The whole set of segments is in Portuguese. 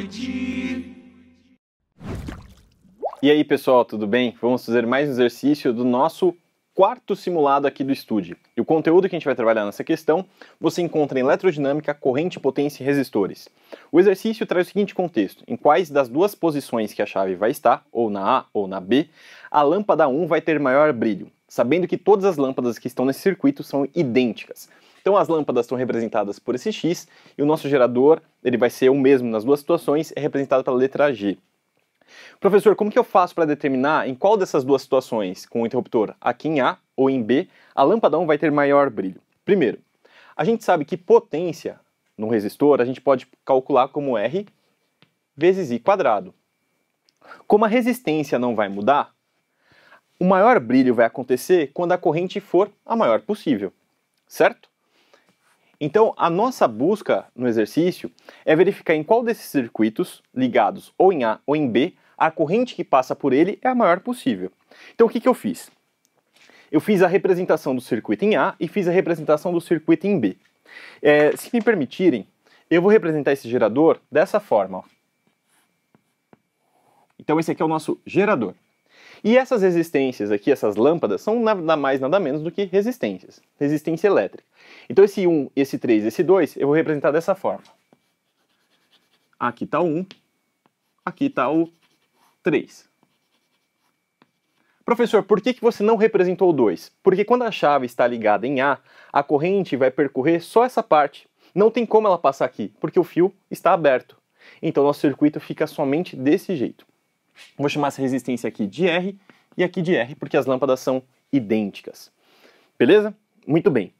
noite. E aí pessoal, tudo bem? Vamos fazer mais um exercício do nosso quarto simulado aqui do Estude. E o conteúdo que a gente vai trabalhar nessa questão você encontra em Eletrodinâmica, Corrente, Potência e Resistores. O exercício traz o seguinte contexto: em quais das duas posições que a chave vai estar, ou na A ou na B, a lâmpada 1 vai ter maior brilho, sabendo que todas as lâmpadas que estão nesse circuito são idênticas. Então as lâmpadas estão representadas por esse X e o nosso gerador ele vai ser o mesmo nas duas situações, é representado pela letra G. Professor, como que eu faço para determinar em qual dessas duas situações, com o interruptor aqui em A ou em B, a lâmpada 1 vai ter maior brilho? Primeiro, a gente sabe que potência no resistor a gente pode calcular como R vezes I quadrado. Como a resistência não vai mudar, o maior brilho vai acontecer quando a corrente for a maior possível, certo? Então, a nossa busca no exercício é verificar em qual desses circuitos, ligados ou em A ou em B, a corrente que passa por ele é a maior possível. Então, o que eu fiz? Eu fiz a representação do circuito em A e fiz a representação do circuito em B. Se me permitirem, eu vou representar esse gerador dessa forma. Ó. Então, esse aqui é o nosso gerador. E essas resistências aqui, essas lâmpadas, são nada mais, nada menos do que resistências. Resistência elétrica. Então esse 1, esse 3, esse 2, eu vou representar dessa forma. Aqui está o 1, aqui está o 3. Professor, por que você não representou o 2? Porque quando a chave está ligada em A, a corrente vai percorrer só essa parte. Não tem como ela passar aqui, porque o fio está aberto. Então nosso circuito fica somente desse jeito. Vou chamar essa resistência aqui de R e aqui de R, porque as lâmpadas são idênticas. Beleza? Muito bem.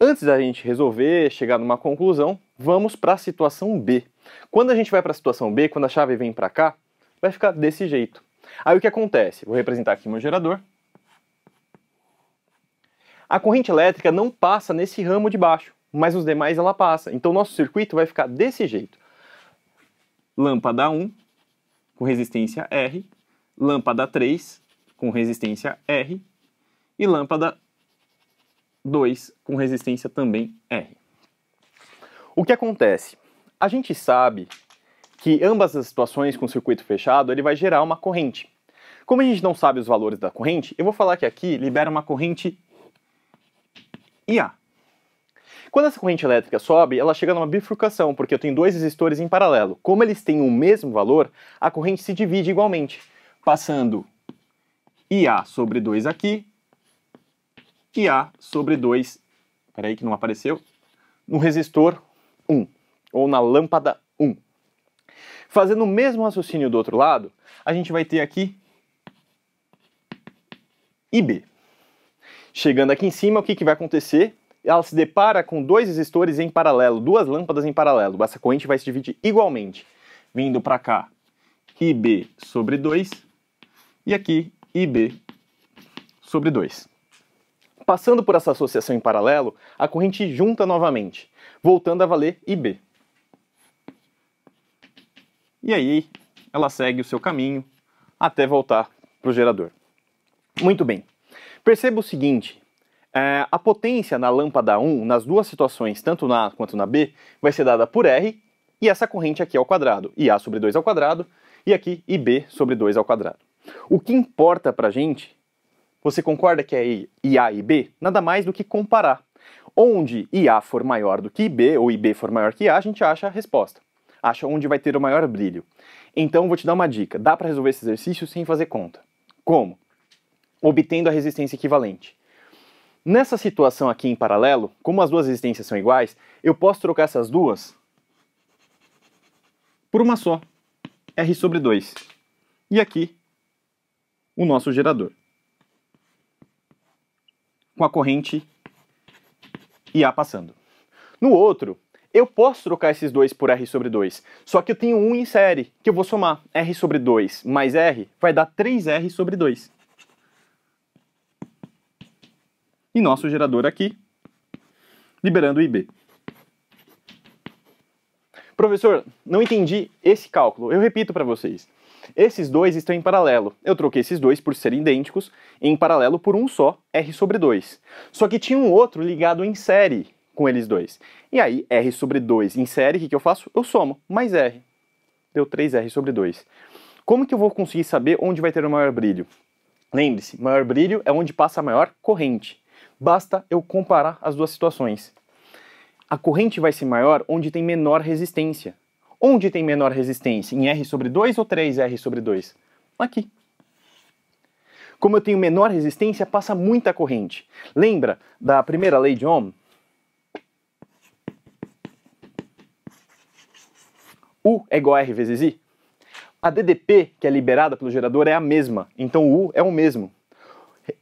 Antes da gente resolver, chegar numa conclusão, vamos para a situação B. Quando a gente vai para a situação B, quando a chave vem para cá, vai ficar desse jeito. Aí o que acontece? Vou representar aqui meu gerador. A corrente elétrica não passa nesse ramo de baixo, mas nos demais ela passa. Então o nosso circuito vai ficar desse jeito. Lâmpada 1 com resistência R, lâmpada 3 com resistência R e lâmpada 2 com resistência também R. O que acontece? A gente sabe que ambas as situações com circuito fechado ele vai gerar uma corrente. Como a gente não sabe os valores da corrente, eu vou falar que aqui libera uma corrente IA. Quando essa corrente elétrica sobe, ela chega numa bifurcação, porque eu tenho dois resistores em paralelo. Como eles têm o mesmo valor, a corrente se divide igualmente, passando IA sobre 2 aqui, IA sobre 2, peraí que não apareceu, no resistor 1, ou na lâmpada 1. Fazendo o mesmo raciocínio do outro lado, a gente vai ter aqui IB. Chegando aqui em cima, o que vai acontecer? Ela se depara com dois resistores em paralelo, duas lâmpadas em paralelo. Essa corrente vai se dividir igualmente, vindo para cá IB sobre 2 e aqui IB sobre 2. Passando por essa associação em paralelo, a corrente junta novamente, voltando a valer IB. E aí ela segue o seu caminho até voltar para o gerador. Muito bem. Perceba o seguinte. A potência na lâmpada 1, nas duas situações, tanto na A quanto na B, vai ser dada por R, e essa corrente aqui ao quadrado, IA sobre 2 ao quadrado, e aqui IB sobre 2 ao quadrado. O que importa pra gente, você concorda que é IA e IB? Nada mais do que comparar. Onde IA for maior do que IB, ou IB for maior que IA, a gente acha a resposta. Acha onde vai ter o maior brilho. Então, vou te dar uma dica. Dá para resolver esse exercício sem fazer conta. Como? Obtendo a resistência equivalente. Nessa situação aqui em paralelo, como as duas resistências são iguais, eu posso trocar essas duas por uma só, R sobre 2. E aqui, o nosso gerador. Com a corrente IA passando. No outro, eu posso trocar esses dois por R sobre 2, só que eu tenho um em série, que eu vou somar. R sobre 2 mais R vai dar 3R sobre 2. E nosso gerador aqui, liberando o IB. Professor, não entendi esse cálculo. Eu repito para vocês. Esses dois estão em paralelo. Eu troquei esses dois por serem idênticos em paralelo por um só, R sobre 2. Só que tinha um outro ligado em série com eles dois. E aí, R sobre 2 em série, o que eu faço? Eu somo, mais R. deu 3R sobre 2. Como que eu vou conseguir saber onde vai ter o maior brilho? Lembre-se, maior brilho é onde passa a maior corrente. Basta eu comparar as duas situações. A corrente vai ser maior onde tem menor resistência. Onde tem menor resistência? Em R sobre 2 ou 3R sobre 2? Aqui. Como eu tenho menor resistência, passa muita corrente. Lembra da primeira lei de Ohm? U é igual a R vezes I? A DDP, que é liberada pelo gerador, é a mesma. Então U é o mesmo.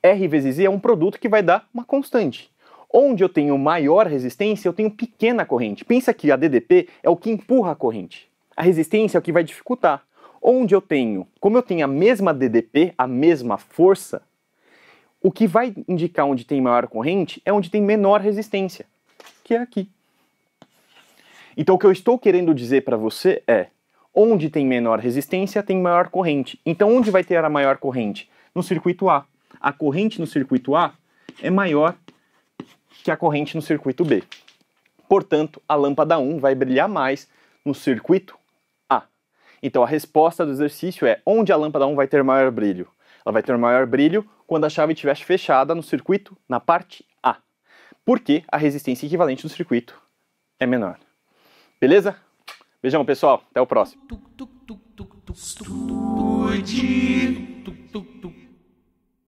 R vezes I é um produto que vai dar uma constante. Onde eu tenho maior resistência, eu tenho pequena corrente. Pensa que a DDP é o que empurra a corrente. A resistência é o que vai dificultar. Onde eu tenho, como eu tenho a mesma DDP, a mesma força, o que vai indicar onde tem maior corrente é onde tem menor resistência, que é aqui. Então o que eu estou querendo dizer para você é, onde tem menor resistência, tem maior corrente. Então onde vai ter a maior corrente? No circuito A. A corrente no circuito A é maior que a corrente no circuito B. Portanto, a lâmpada 1 vai brilhar mais no circuito A. Então a resposta do exercício é onde a lâmpada 1 vai ter maior brilho? Ela vai ter maior brilho quando a chave estiver fechada no circuito na parte A. Porque a resistência equivalente do circuito é menor. Beleza? Beijão, pessoal. Até o próximo.